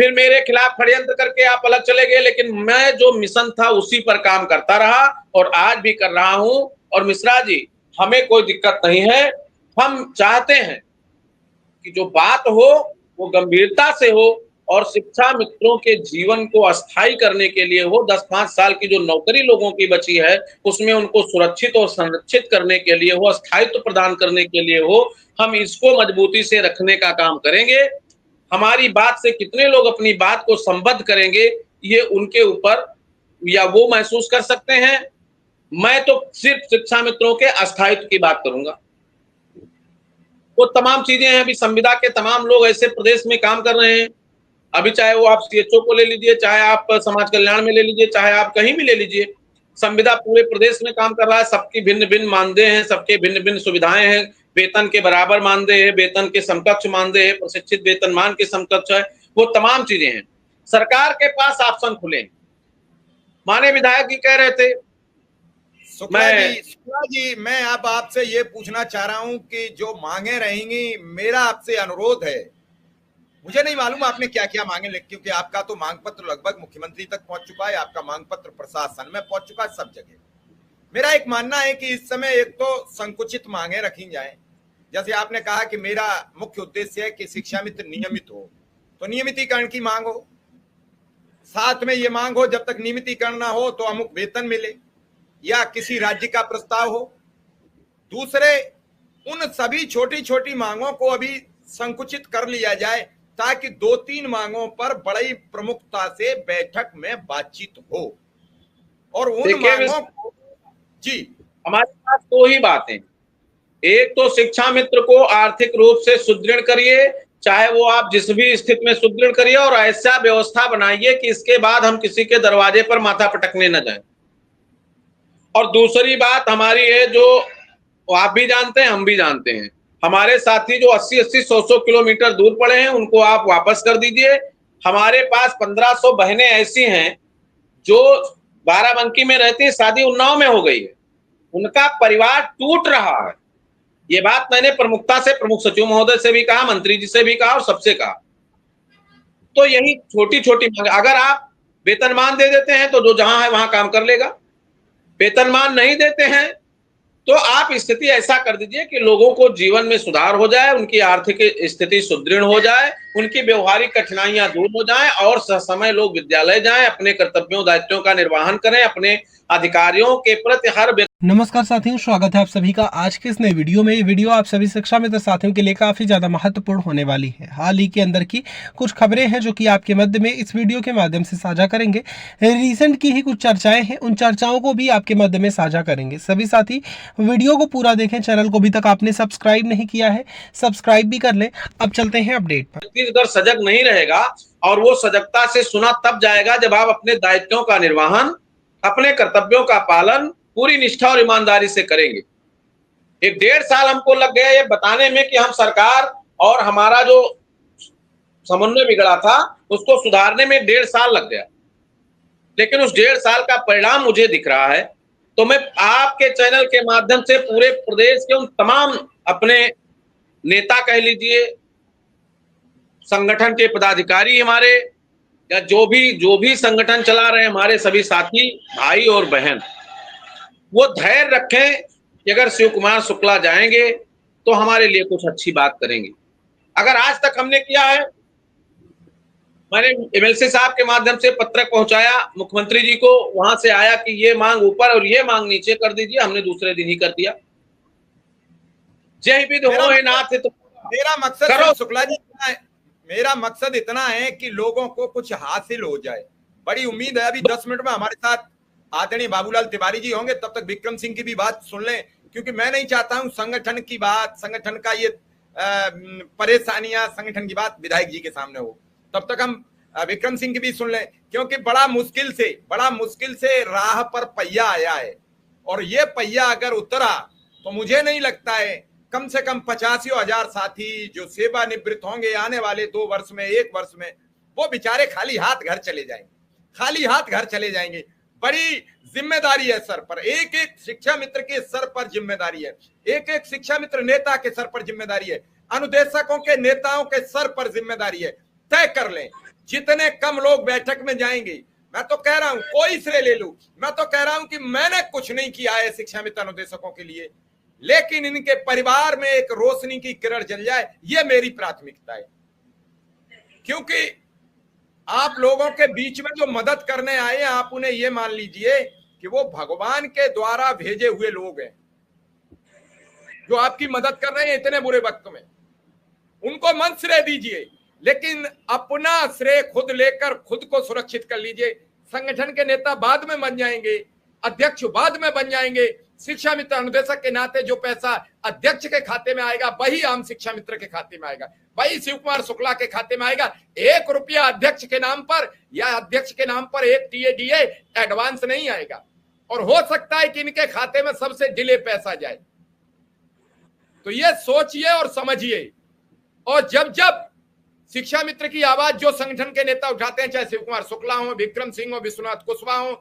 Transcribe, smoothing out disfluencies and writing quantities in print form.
फिर मेरे खिलाफ षड्यंत्र करके आप अलग चले गए, लेकिन मैं जो मिशन था उसी पर काम करता रहा और आज भी कर रहा हूं। और मिश्रा जी, हमें कोई दिक्कत नहीं है। हम चाहते हैं कि जो बात हो वो गंभीरता से हो और शिक्षा मित्रों के जीवन को अस्थायी करने के लिए हो। 10-5 साल की जो नौकरी लोगों की बची है उसमें उनको सुरक्षित और संरक्षित करने के लिए हो, स्थायित्व प्रदान करने के लिए हो। हम इसको मजबूती से रखने का काम करेंगे। हमारी बात से कितने लोग अपनी बात को संबद्ध करेंगे ये उनके ऊपर, या वो महसूस कर सकते हैं। मैं तो सिर्फ शिक्षा मित्रों के अस्थायित्व की बात करूंगा। वो तमाम चीजें हैं, अभी संविदा के तमाम लोग ऐसे प्रदेश में काम कर रहे हैं। अभी चाहे वो आप सीएचओ को ले लीजिए, चाहे आप समाज कल्याण में ले लीजिए, चाहे आप कहीं भी ले लीजिए, संविदा पूरे प्रदेश में काम कर रहा है। सबकी भिन्न भिन्न मानदेय हैं, सबके भिन्न भिन्न सुविधाएं हैं, वेतन के बराबर मानदेय है, वेतन के समकक्ष मानदेय है, प्रशिक्षित वेतनमान के समकक्ष है, वो तमाम चीजें हैं। सरकार के पास ऑप्शन खुले। माननीय विधायक जी कह रहे थे, शुक्ला जी, मैं अब आपसे ये पूछना चाह रहा हूं कि जो मांगे रहेंगी, मेरा आपसे अनुरोध है, मुझे नहीं मालूम आपने क्या क्या मांगे, क्योंकि आपका तो मांग पत्र लगभग मुख्यमंत्री तक पहुंच चुका है, आपका मांग पत्र प्रशासन में पहुंच चुका है, सब जगह। मेरा एक मानना है कि इस समय एक तो संकुचित मांगे रखी जाएं। जैसे आपने कहा कि मेरा मुख्य उद्देश्य है कि शिक्षा मित्र नियमित हो, तो नियमितीकरण की मांग हो। साथ में ये मांग हो जब तक नियमितीकरण ना हो तो अमुक वेतन मिले या किसी राज्य का प्रस्ताव हो। दूसरे, उन सभी छोटी छोटी मांगों को अभी संकुचित कर लिया जाए ताकि 2-3 मांगों पर बड़ी प्रमुखता से बैठक में बातचीत हो। और उन मांगों को जी, हमारे पास 2 ही बातें। एक तो शिक्षा मित्र को आर्थिक रूप से सुदृढ़ करिए, चाहे वो आप जिस भी स्थिति में सुदृढ़ करिए, और ऐसा व्यवस्था बनाइए कि इसके बाद हम किसी के दरवाजे पर माथा पटकने न जाएं। और दूसरी बात हमारी है, जो आप भी जानते हैं, हम भी जानते हैं, हमारे साथी जो 80-80, 100-100 किलोमीटर दूर पड़े हैं उनको आप वापस कर दीजिए। हमारे पास 1500 बहनें ऐसी हैं जो बाराबंकी में रहती है, शादी उन्नाव में हो गई है, उनका परिवार टूट रहा है। ये बात मैंने प्रमुखता से प्रमुख सचिव महोदय से भी कहा, मंत्री जी से भी कहा और सबसे कहा। तो यही छोटी छोटी मांग, अगर आप वेतनमान दे देते हैं तो जो जहां है वहां काम कर लेगा, वेतनमान नहीं देते हैं तो आप स्थिति ऐसा कर दीजिए कि लोगों को जीवन में सुधार हो जाए, उनकी आर्थिक स्थिति सुदृढ़ हो जाए, उनकी व्यवहारिक कठिनाइयां दूर हो जाएं और समय लोग विद्यालय जाएं, अपने कर्तव्यों दायित्वों का निर्वहन करें, अपने अधिकारियों के प्रति हर। नमस्कार साथियों, स्वागत है आप सभी का आज के इस नए वीडियो में। ये वीडियो आप सभी शिक्षा मित्र साथियों के लिए काफी ज्यादा महत्वपूर्ण होने वाली है। हाल ही के अंदर की कुछ खबरें हैं जो कि आपके मध्य में इस वीडियो के माध्यम से साझा करेंगे। रिसेंट की ही कुछ चर्चाएं हैं, उन चर्चाओं को भी आपके मध्य में साझा करेंगे। सभी साथी वीडियो को पूरा देखें। चैनल को अभी तक आपने सब्सक्राइब नहीं किया है, सब्सक्राइब भी कर लें। अब चलते हैं अपडेट पर। छत्तीसगढ़ सजग नहीं रहेगा और वो सजगता से सुना तब जाएगा जब आप अपने दायित्वों का निर्वहन, अपने कर्तव्यों का पालन पूरी निष्ठा और ईमानदारी से करेंगे। 1-1.5 साल हमको लग गया ये बताने में कि हम सरकार और हमारा जो समन्वय बिगड़ा था उसको सुधारने में 1.5 साल लग गया, लेकिन उस 1.5 साल का परिणाम मुझे दिख रहा है। तो मैं आपके चैनल के माध्यम से पूरे प्रदेश के उन तमाम अपने नेता कह लीजिए, संगठन के पदाधिकारी हमारे, या जो भी संगठन चला रहे हमारे सभी साथी भाई और बहन, वो धैर्य रखें कि अगर शिव कुमार शुक्ला जाएंगे तो हमारे लिए कुछ अच्छी बात करेंगे। अगर आज तक हमने किया है, मैंने एमएलसी साहब के माध्यम से पत्रक पहुंचाया मुख्यमंत्री जी को, वहां से आया कि ये मांग ऊपर और ये मांग नीचे कर दीजिए, हमने दूसरे दिन ही कर दिया। जय विध हो नाथ। तो मेरा मकसद शुक्ला जी, मेरा मकसद इतना है कि लोगों को कुछ हासिल हो जाए। बड़ी उम्मीद है अभी 10 मिनट में हमारे साथ आदरणीय बाबूलाल तिवारी जी होंगे, तब तक विक्रम सिंह की भी बात सुन लें, क्योंकि मैं नहीं चाहता हूं संगठन की बात, संगठन का ये परेशानियां, संगठन की बात विधायक जी के सामने हो। तब तक हम विक्रम सिंह की भी सुन लें, क्योंकि बड़ा मुश्किल से राह पर पहिया आया है, और ये पहिया अगर उतरा तो मुझे नहीं लगता है कम से कम 85,000 साथी जो सेवानिवृत्त होंगे आने वाले 2 वर्ष में, 1 वर्ष में, वो बेचारे खाली हाथ घर चले जाएंगे। बड़ी जिम्मेदारी है सर पर, एक एक शिक्षा मित्र के सर पर जिम्मेदारी है, एक एक शिक्षा मित्र नेता के सर पर जिम्मेदारी है, अनुदेशकों के नेताओं के सर पर जिम्मेदारी है। तय कर लें, जितने कम लोग बैठक में जाएंगे, मैं तो कह रहा हूं कोई श्रेय ले लो, मैं तो कह रहा हूं कि मैंने कुछ नहीं किया है शिक्षा मित्र अनुदेशकों के लिए, लेकिन इनके परिवार में एक रोशनी की किरण जल जाए, ये मेरी प्राथमिकता है। क्योंकि आप लोगों के बीच में जो मदद करने आए हैं, आप उन्हें ये मान लीजिए कि वो भगवान के द्वारा भेजे हुए लोग हैं जो आपकी मदद कर रहे हैं इतने बुरे वक्त में। उनको मन श्रेय दीजिए, लेकिन अपना श्रेय खुद लेकर खुद को सुरक्षित कर लीजिए। संगठन के नेता बाद में बन जाएंगे, अध्यक्ष बाद में बन जाएंगे। शिक्षा मित्र अनुदेशक के नाते जो पैसा अध्यक्ष के खाते में आएगा वही आम शिक्षा मित्र के खाते में आएगा, वही शिव कुमार शुक्ला के खाते में आएगा। 1 रुपया अध्यक्ष के नाम पर या अध्यक्ष के नाम पर 1 टीएडीए एडवांस नहीं आएगा, और हो सकता है कि इनके खाते में सबसे डिले पैसा जाए। तो ये सोचिए और समझिए, और जब जब शिक्षा मित्र की आवाज जो संगठन के नेता उठाते हैं, चाहे शिव कुमार शुक्ला हो, विक्रम सिंह हो, विश्वनाथ कुशवाहा हो,